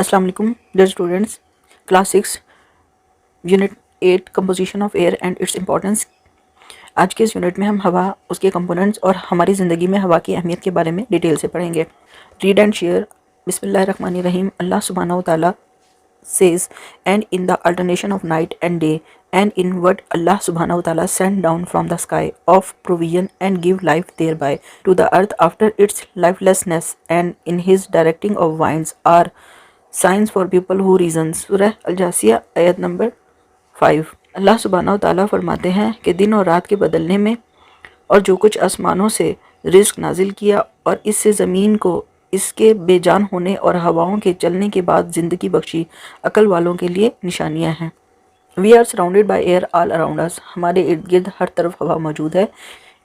अस्सलाम वालेकुम dear students, class 6 unit 8 composition of air and its importance. आज के इस यूनिट में हम हवा, उसके कंपोनेंट्स और हमारी ज़िंदगी में हवा की अहमियत के बारे में डिटेल से पढ़ेंगे। Read and share. बिस्मिल्लाहिर्रहमानिर्रहीम। अल्लाह सुब्हानहू व तआला says, and in the alternation of night and day, and in what Allah subhanahu wa ta'ala sent down from the sky of provision and give life thereby to the earth after its lifelessness, and in his directing of winds are signs for people who reason। सूरह अल-जासिया आयत number 5। अल्लाह सुब्हानहू व तआला फरमाते हैं कि दिन और रात के बदलने में और जो कुछ आसमानों से रिज़्क नाजिल किया और इससे ज़मीन को इसके बेजान होने और हवाओं के चलने के बाद ज़िंदगी बख्शी, अकल वालों के लिए निशानियां हैं। We are surrounded by air all around us. हमारे इर्द गिर्द हर तरफ हवा मौजूद है।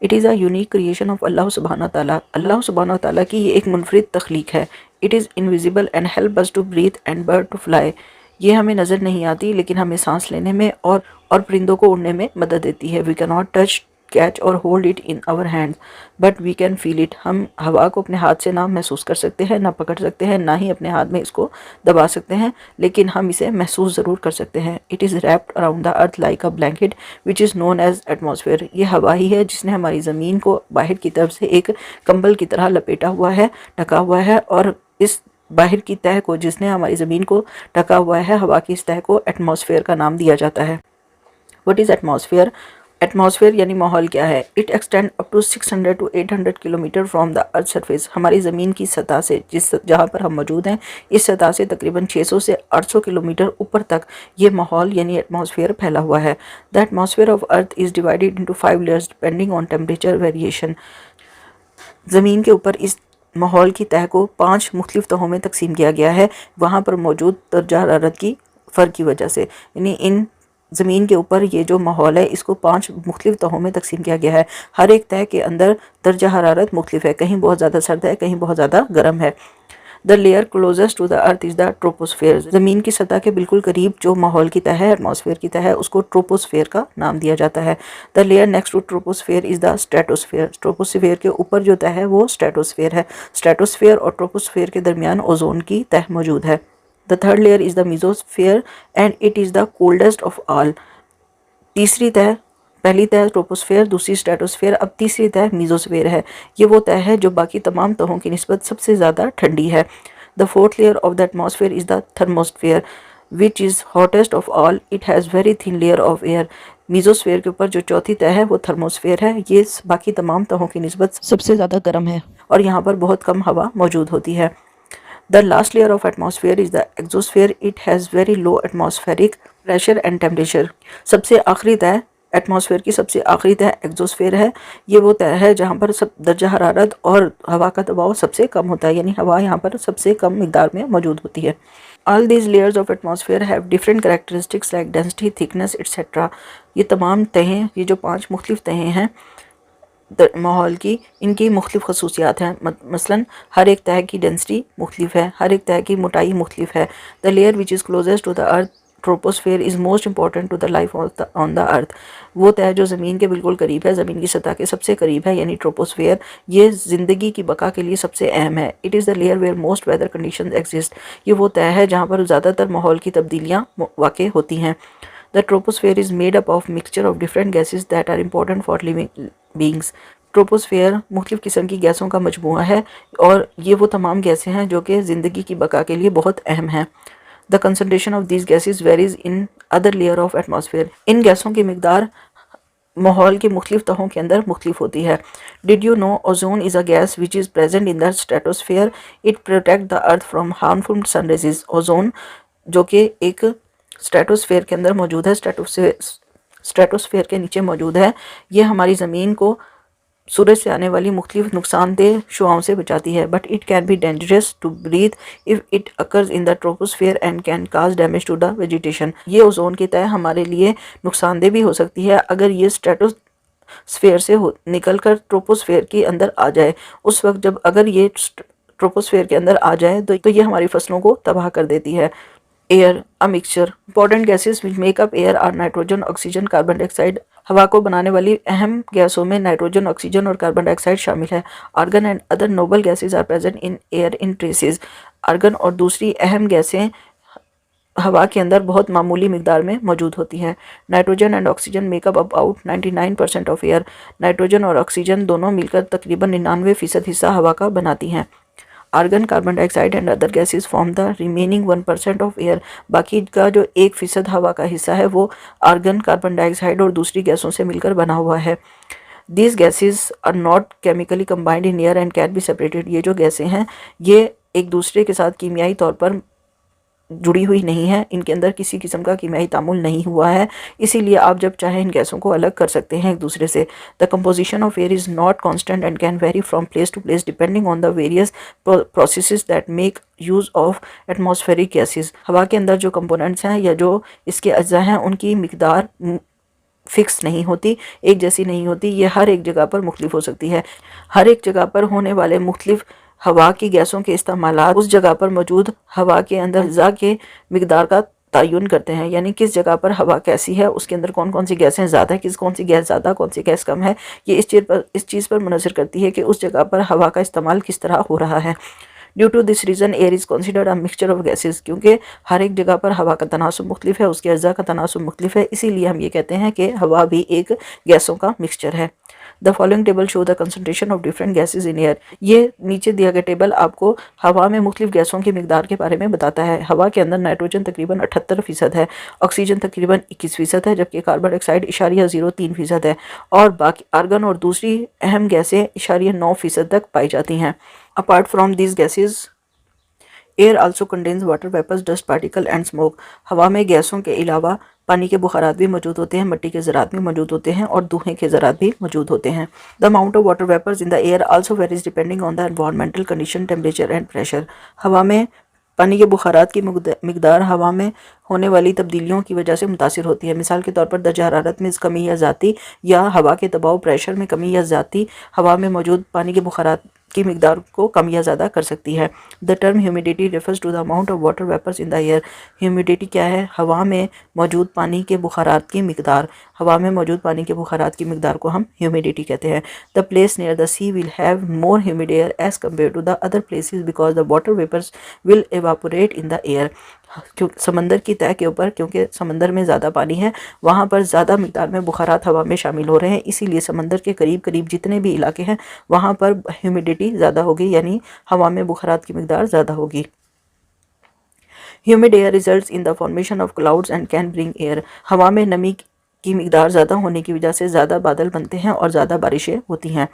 It is a unique creation of Allah सुब्हानहू ताला। अल्लाह सुब्हानहू ताला की ये एक मुनफरिद तख्लीक है। It is invisible and help us to breathe and bird to fly. ये हमें नज़र नहीं आती लेकिन हमें सांस लेने में और परिंदों को उड़ने में मदद देती है। We can not touch, catch और hold it in our hands but we can feel it. हम हवा को अपने हाथ से ना महसूस कर सकते हैं, ना पकड़ सकते हैं, ना ही अपने हाथ में इसको दबा सकते हैं, लेकिन हम इसे महसूस ज़रूर कर सकते हैं। It is wrapped around the earth like a blanket which is known as atmosphere. ये हवा ही है जिसने हमारी ज़मीन को बाहर की तरफ से एक कंबल की तरह लपेटा हुआ है, ढका हुआ है, और इस बाहर की तह को, जिसने हमारी ज़मीन को ढका हुआ है, हवा की इस तह को एटमॉस्फेयर का नाम दिया जाता है। What is atmosphere? एटमॉस्फेयर यानी माहौल क्या है? It extend up to 600 to 800 kilometre from the earth surface. हमारी ज़मीन की सतह से, जहाँ पर हम मौजूद हैं, इस सतह से तकरीबन 600 से 800 किलोमीटर ऊपर तक ये माहौल यानी एटमॉस्फेयर फैला हुआ है। The atmosphere of earth is divided into 5 layers depending on temperature variation. ज़मीन के ऊपर इस माहौल की तह को 5 मुख्तलिफ तहों में तकसीम किया गया है, वहाँ पर मौजूद दर्जा हरारत की फ़र्क की वजह से। यानी इन ज़मीन के ऊपर ये जो माहौल है इसको 5 मुख्तलिफ तहों में तकसीम किया गया है। हर एक तह के अंदर दर्जा हरारत मुख्तलिफ है, कहीं बहुत ज़्यादा सर्द है, कहीं बहुत ज़्यादा गर्म है। The layer closest to the earth is the troposphere. ज़मीन की सतह के बिल्कुल करीब जो माहौल की तह है, एटमॉस्फेयर की तह है, उसको ट्रोपोस्फेयर का नाम दिया जाता है। The layer next to troposphere is the stratosphere. Troposphere के ऊपर जो तह है वो स्ट्रेटोस्फेयर है। स्ट्रेटोस्फेयर और ट्रोपोस्फेयर के दरमियान ओजोन की तह मौजूद है। The third layer is the mesosphere and it is the coldest of all. तीसरी तह, पहली तह ट्रोपोस्फेयर, दूसरी स्ट्रेटोस्फेयर, अब तीसरी तह मीजोस्फेयर है। ये वो तह है जो बाकी तमाम तहों की निस्बत सबसे ज़्यादा ठंडी है। The fourth layer of the atmosphere is the thermosphere which is hottest of all. It has very thin layer of air. Mesosphere के ऊपर जो चौथी तह है वो थर्मोस्फेयर है। ये बाकी तमाम तहों की निस्बत सबसे ज़्यादा गर्म है और यहाँ पर बहुत कम हवा मौजूद होती है। The last layer of atmosphere is the exosphere. It has very low atmospheric pressure and temperature. सबसे आखिरी तह, एटमॉस्फेयर की सबसे आखिरी तह एक्सोस्फेयर है। ये वो तह है जहाँ पर सब दर्जा हरारत और हवा का दबाव सबसे कम होता है, यानी हवा यहाँ पर सबसे कम मिकदार में मौजूद होती है। All these layers of atmosphere have different characteristics like density, thickness etcetera. ये तमाम तहें, ये जो 5 मुख्तलिफ तहें हैं माहौल की, इनकी मुख्तलिफ खसूसियात हैं। मसलन हर एक तह की डेंसिटी मुख्तलिफ है, हर एक तह की मोटाई मुख्तलिफ है। The layer which is closest to the earth troposphere is most important to the life on the earth. वो तह जो ज़मीन के बिल्कुल करीब है, ज़मीन की सतह के सबसे करीब है, यानी ट्रोपोस्फेयर, ये ज़िंदगी की बका के लिए सबसे अहम है। It is the layer where most weather condition exist. ये वो तह है जहाँ पर ज़्यादातर माहौल की तब्दीलियाँ वाक़ होती हैं। The troposphere is made up of mixture of different gases that are important for living beings. Troposphere मुख्तलिफ किस्म की गैसों का मजमूआ है और ये वो तमाम गैसें हैं जो कि ज़िंदगी की बका के लिए बहुत अहम हैं। The concentration of these gases varies in other layer of atmosphere. इन गैसों की मिकदार माहौल की मुख्तलिफ तहों के अंदर मुख्तलिफ होती है। Did you know ozone is a gas which is present in the stratosphere. It protect the earth from harmful sun rays. Ozone जो कि एक स्ट्रेटोस्फेयर के अंदर मौजूद है, स्ट्रेटोस्फेयर के नीचे मौजूद है, ये हमारी ज़मीन को सूरज से आने वाली मुख्तलिफ नुकसानदेह शुआओं से बचाती है। But it can be dangerous to breathe if it occurs in the troposphere and can cause damage to the vegetation. ये ओजोन की तह हमारे लिए नुकसानदेह भी हो सकती है अगर ये स्ट्रेटोस्फेयर से निकल कर ट्रोपोस्फेयर के अंदर आ जाए। उस वक्त जब अगर ये ट्रोपोस्फेयर के अंदर आ जाए तो ये हमारी फसलों को तबाह कर देती है। Air a mixture. Important gases which make up air are nitrogen, oxygen, carbon dioxide. हवा को बनाने वाली अहम गैसों में नाइट्रोजन, ऑक्सीजन और कार्बन डाइऑक्साइड शामिल है। Argon and other noble gases are present in air in traces. Argon और दूसरी अहम गैसें हवा के अंदर बहुत मामूली मिकदार में मौजूद होती हैं। Nitrogen and oxygen make up about 99% of air. Nitrogen और ऑक्सीजन दोनों मिलकर तकरीबन 99% हिस्सा हवा का बनाती हैं। Argon, carbon dioxide and other gases form the remaining 1% of air. बाकी का जो 1% हवा का हिस्सा है वो आर्गन, कार्बन डाइऑक्साइड और दूसरी गैसों से मिलकर बना हुआ है। These gases are not chemically combined in air and can be separated. ये जो गैसें हैं ये एक दूसरे के साथ कीमियाई तौर पर जुड़ी हुई नहीं है, इनके अंदर किसी किस्म का कीमियाई तामुल नहीं हुआ है, इसीलिए आप जब चाहें इन गैसों को अलग कर सकते हैं एक दूसरे से। The composition of air is not constant and can vary from place to place depending on the various processes that make use of atmospheric gases. हवा के अंदर जो कंपोनेंट्स हैं या जो इसके अज्जा हैं उनकी मिकदार फिक्स नहीं होती, एक जैसी नहीं होती, ये हर एक जगह पर मुख्तलिफ हो सकती है। हर एक जगह पर होने वाले मुख्तलिफ हवा की गैसों के इस्तेमालात उस जगह पर मौजूद हवा के अंदर अज़्ज़ा के मिकदार का तयन करते हैं, यानी किस जगह पर हवा कैसी है, उसके अंदर कौन कौन सी गैसें ज़्यादा है, कौन सी गैस ज़्यादा, कौन सी गैस कम है, ये इस चीज़ पर मुनसर करती है कि उस जगह पर हवा का इस्तेमाल किस तरह हो रहा है। Due to this reason air is considered a mixture of gases. क्योंकि हर एक जगह पर हवा का तनासुब मुख्तलिफ है, उसके अज़्ज़ा का तनासुब मुख्तलिफ है, इसीलिए हम ये कहते हैं कि हवा भी एक गैसों का मिक्सचर है। The following table show the concentration of different gases in air. ये नीचे दिया गया टेबल आपको हवा में मुख्तलिफ गैसों की मिकदार के बारे में बताता है। हवा के अंदर नाइट्रोजन तकरीबन 78% है, ऑक्सीजन तकरीबन 21% है, जबकि कार्बन डाइऑक्साइड #03% है और बाकी आर्गन और दूसरी अहम गैसें #9% तक पाई जाती हैं। Apart from these gases air also contains water vapours, dust particle and smoke. हवा में गैसों के अलावा पानी के बुखारात भी मौजूद होते हैं, मिट्टी के ज़रात भी मौजूद होते हैं और धुएं के ज़रात भी मौजूद होते हैं। The amount of water vapours in the air also varies depending on the environmental condition, temperature and pressure. हवा में पानी के बुखारात की मिकदार हवा में होने वाली तब्दीलियों की वजह से मुतासिर होती है। मिसाल के तौर पर दर्जा हरारत में कमी या ज़ाती या हवा के दबाव प्रेशर में कमी या ज़ाती हवा में मौजूद पानी के बुखारात की मिकदार को कम या ज़्यादा कर सकती है। The term humidity refers to the amount of water vapours in the air. Humidity क्या है? हवा में मौजूद पानी के बुखारात की मिकदार। हवा में मौजूद पानी के बुखारात की मिकदार को हम ह्यूमिडिटी कहते हैं। The place near the sea will have more humid air as compare to the other places because the water vapours will evaporate in the air. क्योंकि समंदर की तह के ऊपर, क्योंकि समंदर में ज़्यादा पानी है, वहाँ पर ज़्यादा मिकदार में बुखारात हवा में शामिल हो रहे हैं, इसीलिए समंदर के करीब करीब जितने भी इलाके हैं वहाँ पर ह्यूमिडिटी ज़्यादा होगी, यानी हवा में बुखारात की मिकदार ज़्यादा होगी। Humid air results in the formation of clouds and can bring air. हवा में नमी की मिकदार ज़्यादा होने की वजह से ज़्यादा बादल बनते हैं और ज़्यादा बारिशें होती हैं।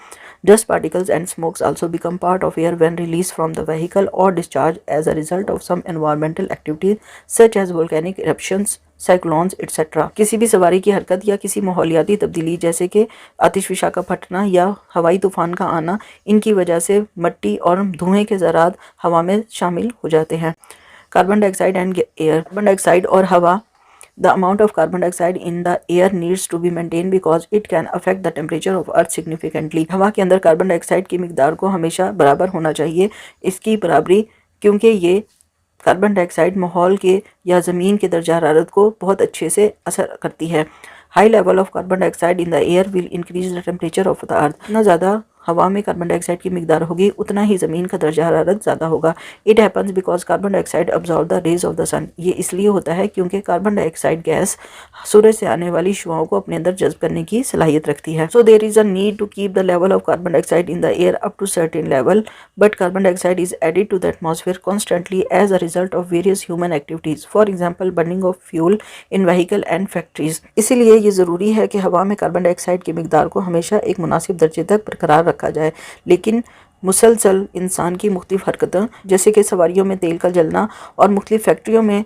Dust particles and smokes also become part of air when release from the vehicle और discharge as a result of some environmental activities such as volcanic eruptions, cyclones etcetera. किसी भी सवारी की हरकत या किसी माहौलियाती तब्दीली जैसे कि आतिशफिशा का फटना या हवाई तूफान का आना, इनकी वजह से मिट्टी और धुएं के ज़रात हवा में शामिल हो जाते हैं। Carbon dioxide and air. Carbon dioxide और हवा। The amount of carbon dioxide in the air needs to be maintained because it can affect the temperature of earth significantly. हवा के अंदर कार्बन डाइऑक्साइड की मिकदार को हमेशा बराबर होना चाहिए, इसकी बराबरी, क्योंकि ये कार्बन डाइऑक्साइड माहौल के या ज़मीन के दर्जा हरारत को बहुत अच्छे से असर करती है। High level of carbon dioxide in the air will increase the temperature of the earth. जितना ज़्यादा हवा में कार्बन डाइऑक्साइड की मिकदार होगी उतना ही ज़मीन का दर्जा हरारत ज़्यादा होगा। It happens because carbon dioxide absorb the rays of the sun. ये इसलिए होता है क्योंकि कार्बन डाइऑक्साइड गैस सूरज से आने वाली शुआओं को अपने अंदर जज्ब करने की सलाहियत रखती है। So there is a need to keep the level of carbon dioxide in the air up to certain level, but carbon dioxide is added to the atmosphere constantly as a result of various human activities, for example burning of fuel in vehicle and factories. इसीलिए ये ज़रूरी है कि हवा में carbon dioxide की मिकदार को हमेशा एक मुनासिब दर्जे तक बरकरार रखा जाए, लेकिन मुसलसल इंसान की मुख्तलिफ हरकतें जैसे कि सवारियों में तेल का जलना और मुख्तलिफ फैक्ट्रियों में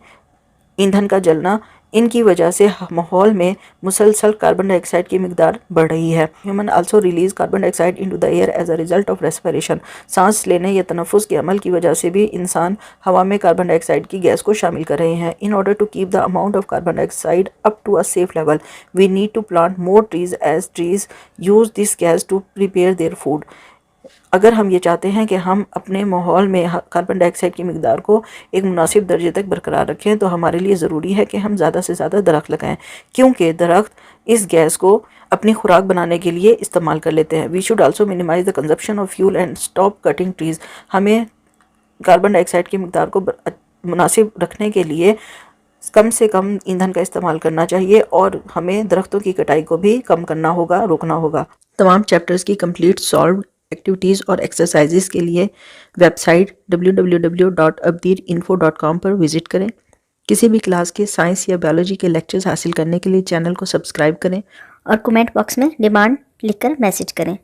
ईंधन का जलना, इनकी वजह से माहौल में मुसलसल कार्बन डाइऑक्साइड की मिकदार बढ़ रही है। Human also release carbon dioxide into the air as a result of respiration. सांस लेने या तनफ्फुस के अमल की वजह से भी इंसान हवा में कार्बन डाइऑक्साइड की गैस को शामिल कर रहे हैं। In order to keep the amount of carbon dioxide up to a safe level we need to plant more trees as trees use this gas to prepare their food. अगर हम ये चाहते हैं कि हम अपने माहौल में कार्बन डाइऑक्साइड की मिकदार को एक मुनासिब दर्जे तक बरकरार रखें, तो हमारे लिए ज़रूरी है कि हम ज़्यादा से ज़्यादा दरख्त लगाएं, क्योंकि दरख्त इस गैस को अपनी खुराक बनाने के लिए इस्तेमाल कर लेते हैं। We should also minimise the consumption of fuel and stop cutting trees. हमें कार्बन डाइऑक्साइड की मिक़दार को मुनासिब रखने के लिए कम से कम ईंधन का इस्तेमाल करना चाहिए और हमें दरख्तों की कटाई को भी कम करना होगा, रोकना होगा। तमाम चैप्टर्स की कंप्लीट सॉल्व एक्टिविटीज़ और एक्सरसाइजेस के लिए वेबसाइट www.abdirinfo.com पर विज़िट करें। किसी भी क्लास के साइंस या बायोलॉजी के लेक्चर्स हासिल करने के लिए चैनल को सब्सक्राइब करें और कमेंट बॉक्स में डिमांड लिखकर मैसेज करें।